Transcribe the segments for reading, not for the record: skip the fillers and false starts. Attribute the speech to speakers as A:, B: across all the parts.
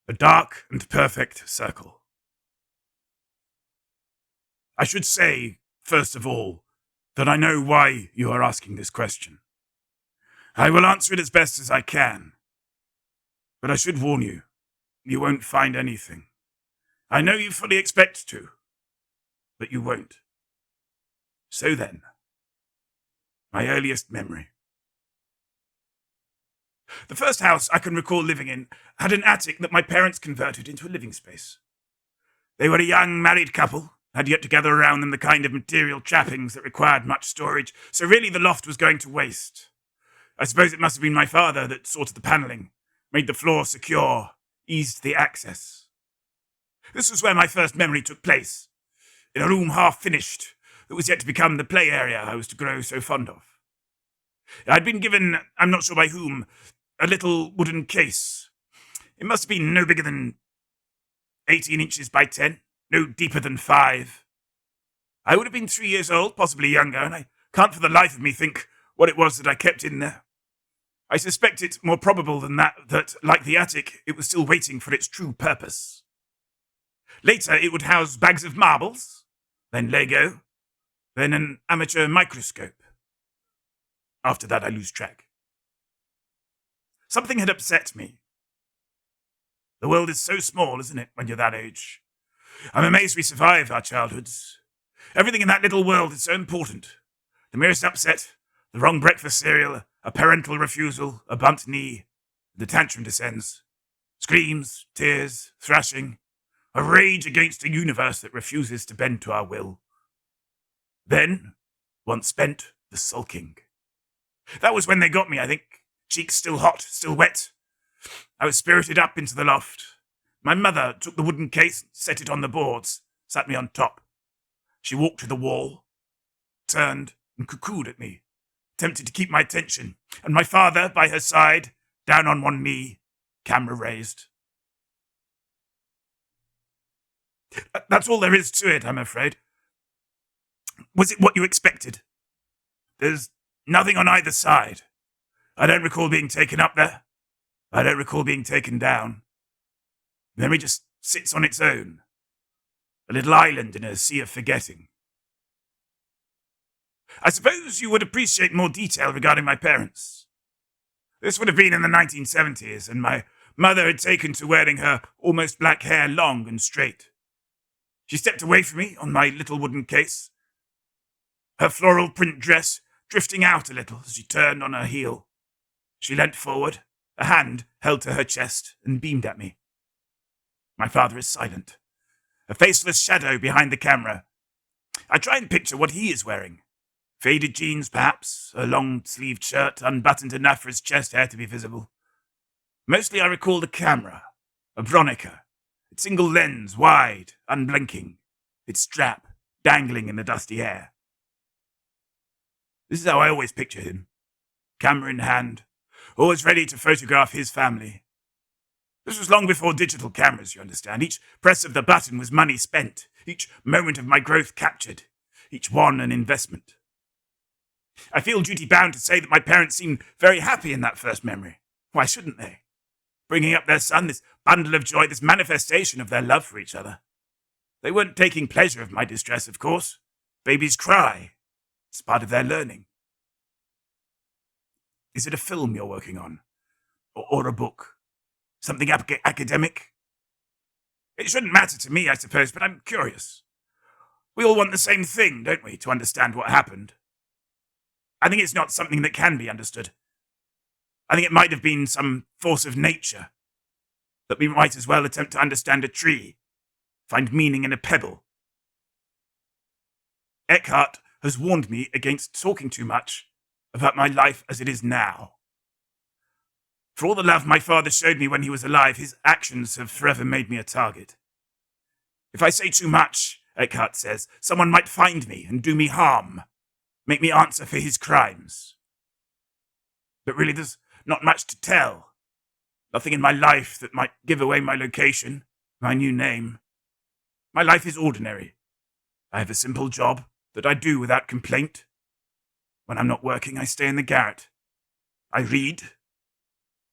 A: A dark and perfect circle. I should say, first of all, that I know why you are asking this question. I will answer it as best as I can. But I should warn you, you won't find anything. I know you fully expect to, but you won't. So then, my earliest memory. The first house I can recall living in had an attic that my parents converted into a living space. They were a young married couple, had yet to gather around them the kind of material trappings that required much storage, so really the loft was going to waste. I suppose it must have been my father that sorted the panelling, made the floor secure, eased the access. This was where my first memory took place, in a room half finished that was yet to become the play area I was to grow so fond of. I'd been given, I'm not sure by whom, a little wooden case. It must have been no bigger than 18 inches by 10, no deeper than 5. I would have been 3 years old, possibly younger, and I can't for the life of me think what it was that I kept in there. I suspect it more probable than that, like the attic, it was still waiting for its true purpose. Later, it would house bags of marbles, then Lego, then an amateur microscope. After that, I lose track. Something had upset me. The world is so small, isn't it, when you're that age? I'm amazed we survived our childhoods. Everything in that little world is so important. The merest upset, the wrong breakfast cereal, a parental refusal, a bumped knee, the tantrum descends. Screams, tears, thrashing, a rage against a universe that refuses to bend to our will. Then, once spent, the sulking. That was when they got me, I think. Cheeks still hot, still wet. I was spirited up into the loft. My mother took the wooden case, set it on the boards, sat me on top. She walked to the wall, turned, and cuckooed at me, attempted to keep my attention, and my father, by her side, down on one knee, camera raised. That's all there is to it, I'm afraid. Was it what you expected? There's nothing on either side. I don't recall being taken up there. I don't recall being taken down. Memory just sits on its own. A little island in a sea of forgetting. I suppose you would appreciate more detail regarding my parents. This would have been in the 1970s, and my mother had taken to wearing her almost black hair long and straight. She stepped away from me on my little wooden case, her floral print dress drifting out a little as she turned on her heel. She leant forward, a hand held to her chest, and beamed at me. My father is silent, a faceless shadow behind the camera. I try and picture what he is wearing. Faded jeans, perhaps, a long-sleeved shirt, unbuttoned enough for his chest hair to be visible. Mostly I recall the camera, a Bronica, its single lens wide, unblinking, its strap dangling in the dusty air. This is how I always picture him, camera in hand, always ready to photograph his family. This was long before digital cameras, you understand. Each press of the button was money spent, each moment of my growth captured, each one an investment. I feel duty-bound to say that my parents seemed very happy in that first memory. Why shouldn't they? Bringing up their son, this bundle of joy, this manifestation of their love for each other. They weren't taking pleasure of my distress, of course. Babies cry. It's part of their learning. Is it a film you're working on? Or a book? Something academic? It shouldn't matter to me, I suppose, but I'm curious. We all want the same thing, don't we, to understand what happened? I think it's not something that can be understood. I think it might have been some force of nature, that we might as well attempt to understand a tree, find meaning in a pebble. Eckhart has warned me against talking too much about my life as it is now. For all the love my father showed me when he was alive, his actions have forever made me a target. If I say too much, Eckhart says, someone might find me and do me harm, make me answer for his crimes. But really, there's not much to tell. Nothing in my life that might give away my location, my new name. My life is ordinary. I have a simple job that I do without complaint. When I'm not working, I stay in the garret. I read.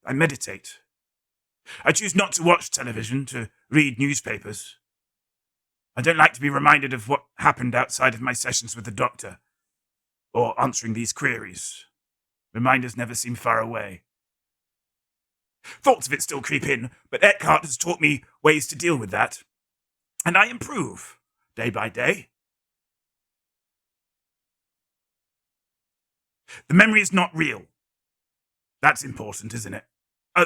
A: I meditate. I choose not to watch television, to read newspapers. I don't like to be reminded of what happened outside of my sessions with the doctor, or answering these queries. Reminders never seem far away. Thoughts of it still creep in, but Eckhart has taught me ways to deal with that, and I improve, day by day. The memory is not real. That's important, isn't it?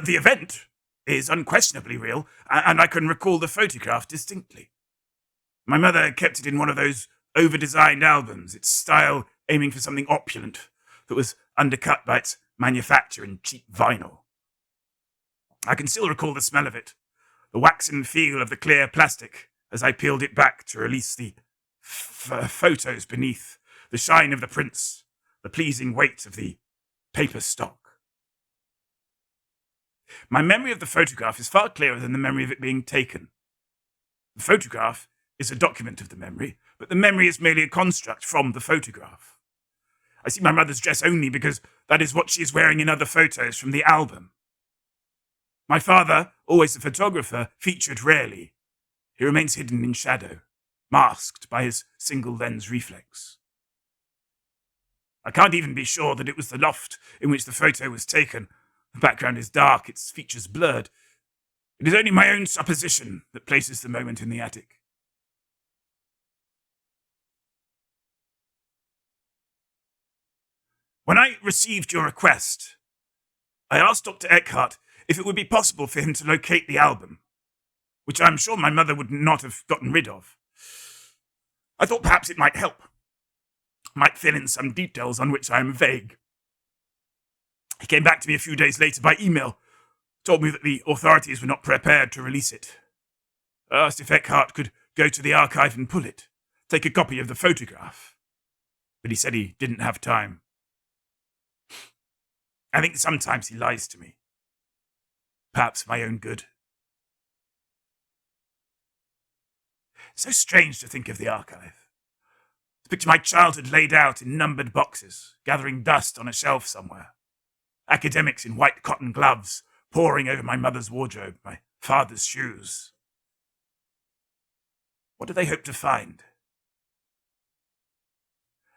A: The event is unquestionably real, and I can recall the photograph distinctly. My mother kept it in one of those over-designed albums, its style aiming for something opulent that was undercut by its manufacture in cheap vinyl. I can still recall the smell of it, the waxen feel of the clear plastic as I peeled it back to release the photos beneath, the shine of the prints, the pleasing weight of the paper stock. My memory of the photograph is far clearer than the memory of it being taken. The photograph is a document of the memory, but the memory is merely a construct from the photograph. I see my mother's dress only because that is what she is wearing in other photos from the album. My father, always a photographer, featured rarely. He remains hidden in shadow, masked by his single-lens reflex. I can't even be sure that it was the loft in which the photo was taken. The background is dark, its features blurred. It is only my own supposition that places the moment in the attic. When I received your request, I asked Dr. Eckhart if it would be possible for him to locate the album, which I'm sure my mother would not have gotten rid of. I thought perhaps it might help, might fill in some details on which I am vague. He came back to me a few days later by email, told me that the authorities were not prepared to release it. I asked if Eckhart could go to the archive and pull it, take a copy of the photograph, but he said he didn't have time. I think sometimes he lies to me. Perhaps for my own good. So strange to think of the archive. To picture my childhood laid out in numbered boxes, gathering dust on a shelf somewhere. Academics in white cotton gloves, poring over my mother's wardrobe, my father's shoes. What do they hope to find?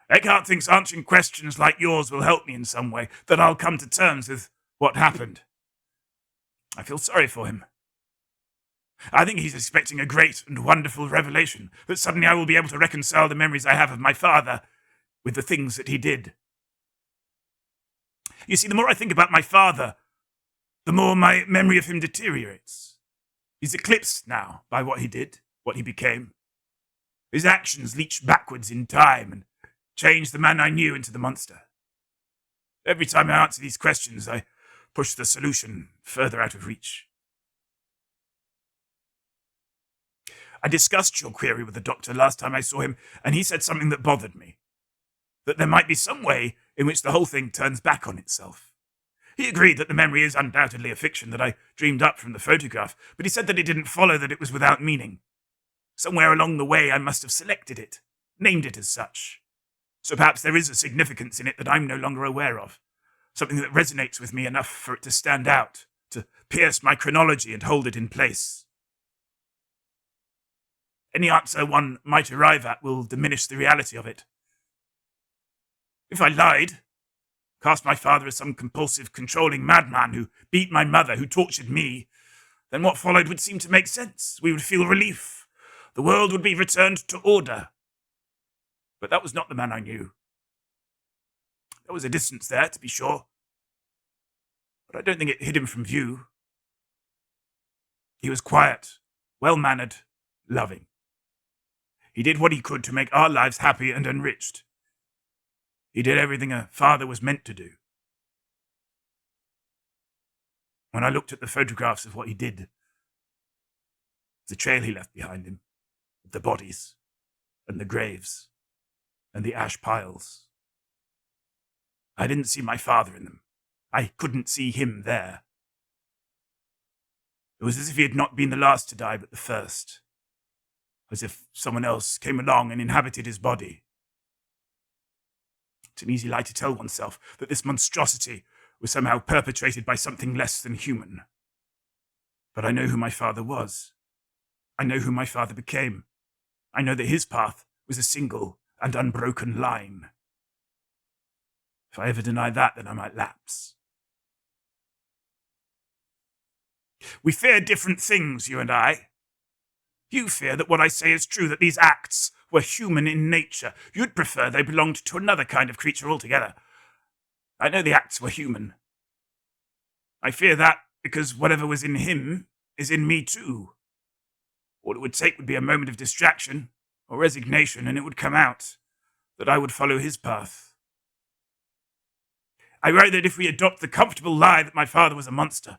A: Eckhart thinks answering questions like yours will help me in some way, that I'll come to terms with what happened. I feel sorry for him. I think he's expecting a great and wonderful revelation, that suddenly I will be able to reconcile the memories I have of my father with the things that he did. You see, the more I think about my father, the more my memory of him deteriorates. He's eclipsed now by what he did, what he became. His actions leach backwards in time and change the man I knew into the monster. Every time I answer these questions, I push the solution further out of reach. I discussed your query with the doctor last time I saw him, and he said something that bothered me. That there might be some way in which the whole thing turns back on itself. He agreed that the memory is undoubtedly a fiction that I dreamed up from the photograph, but he said that it didn't follow that it was without meaning. Somewhere along the way I must have selected it, named it as such. So perhaps there is a significance in it that I'm no longer aware of, something that resonates with me enough for it to stand out, to pierce my chronology and hold it in place. Any answer one might arrive at will diminish the reality of it. If I lied, cast my father as some compulsive, controlling madman who beat my mother, who tortured me, then what followed would seem to make sense. We would feel relief. The world would be returned to order. But that was not the man I knew. There was a distance there, to be sure, but I don't think it hid him from view. He was quiet, well-mannered, loving. He did what he could to make our lives happy and enriched. He did everything a father was meant to do. When I looked at the photographs of what he did, the trail he left behind him, the bodies, and the graves, and the ash piles, I didn't see my father in them. I couldn't see him there. It was as if he had not been the last to die, but the first. As if someone else came along and inhabited his body. It's an easy lie to tell oneself that this monstrosity was somehow perpetrated by something less than human. But I know who my father was. I know who my father became. I know that his path was a single and unbroken line. If I ever deny that, then I might lapse. We fear different things, you and I. You fear that what I say is true, that these acts were human in nature. You'd prefer they belonged to another kind of creature altogether. I know the acts were human. I fear that because whatever was in him is in me too. All it would take would be a moment of distraction or resignation, and it would come out that I would follow his path. I worry that if we adopt the comfortable lie that my father was a monster,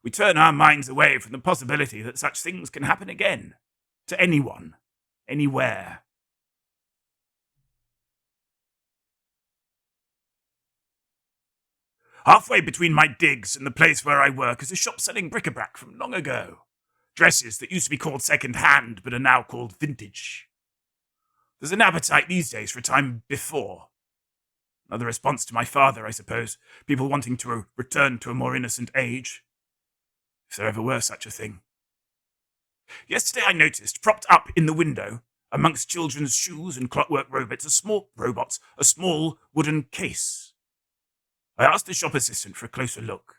A: we turn our minds away from the possibility that such things can happen again, to anyone, anywhere. Halfway between my digs and the place where I work is a shop selling bric-a-brac from long ago. Dresses that used to be called second-hand but are now called vintage. There's an appetite these days for a time before. Another response to my father, I suppose. People wanting to return to a more innocent age. If there ever were such a thing. Yesterday I noticed, propped up in the window, amongst children's shoes and clockwork robots, a small wooden case. I asked the shop assistant for a closer look.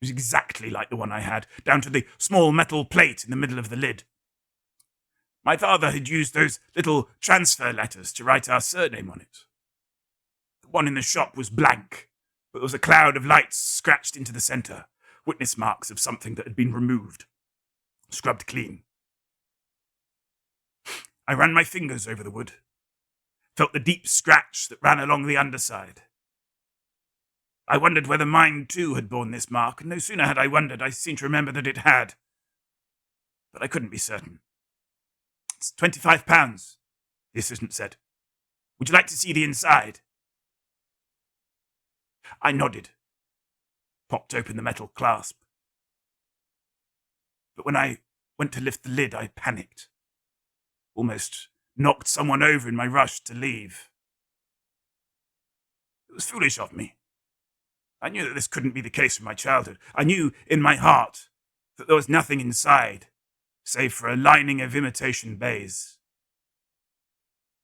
A: It was exactly like the one I had, down to the small metal plate in the middle of the lid. My father had used those little transfer letters to write our surname on it. The one in the shop was blank, but there was a cloud of lights scratched into the centre, witness marks of something that had been removed, scrubbed clean. I ran my fingers over the wood, felt the deep scratch that ran along the underside. I wondered whether mine too had borne this mark, and no sooner had I wondered, I seemed to remember that it had. But I couldn't be certain. "It's £25, the assistant said. "Would you like to see the inside?" I nodded, popped open the metal clasp. But when I went to lift the lid, I panicked. Almost knocked someone over in my rush to leave. It was foolish of me. I knew that this couldn't be the case from my childhood. I knew in my heart that there was nothing inside, save for a lining of imitation baize.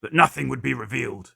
A: That nothing would be revealed.